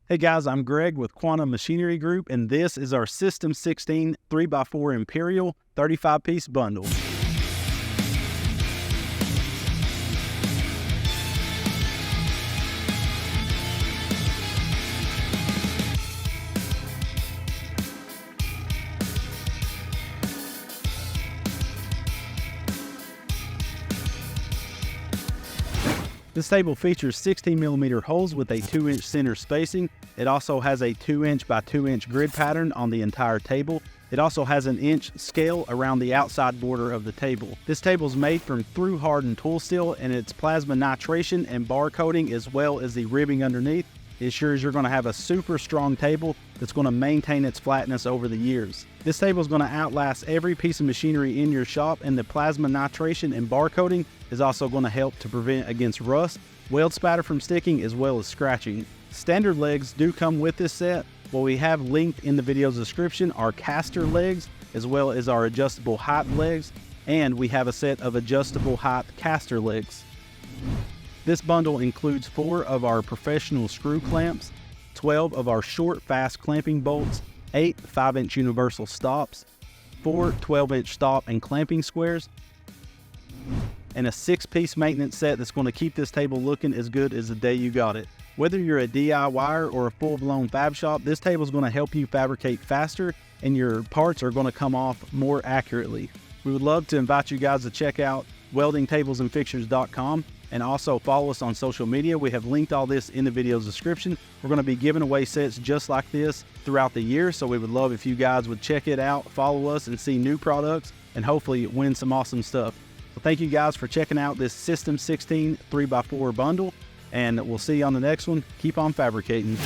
Hey guys, I'm Greg with Quantum Machinery Group, and this is our System 16 3x4 Imperial 35-piece bundle. This table features 16mm holes with a 2-inch center spacing. It also has a 2-inch by 2-inch grid pattern on the entire table. It also has an inch scale around the outside border of the table. This table is made from through-hardened tool steel, and its plasma nitration and bar coating, as well as the ribbing underneath, ensures you're going to have a super strong table that's going to maintain its flatness over the years. This table is going to outlast every piece of machinery in your shop, and the plasma nitration and bar coating is also going to help to prevent against rust, weld spatter from sticking, as well as scratching. Standard legs do come with this set. What we have linked in the video's description are caster legs, as well as our adjustable height legs, and we have a set of adjustable height caster legs. This bundle includes 4 of our professional screw clamps, 12 of our short fast clamping bolts, 8 5-inch universal stops, 4 12-inch stop and clamping squares, and a 6-piece maintenance set that's going to keep this table looking as good as the day you got it. Whether you're a DIYer or a full-blown fab shop, this table is going to help you fabricate faster, and your parts are going to come off more accurately. We would love to invite you guys to check out weldingtablesandfixtures.com, and also follow us on social media. We have linked all this in the video's description. We're going to be giving away sets just like this throughout the year, so we would love if you guys would check it out, follow us, and see new products, and hopefully win some awesome stuff. So thank you guys for checking out this System 16 3x4 bundle, and we'll see you on the next one. Keep on fabricating.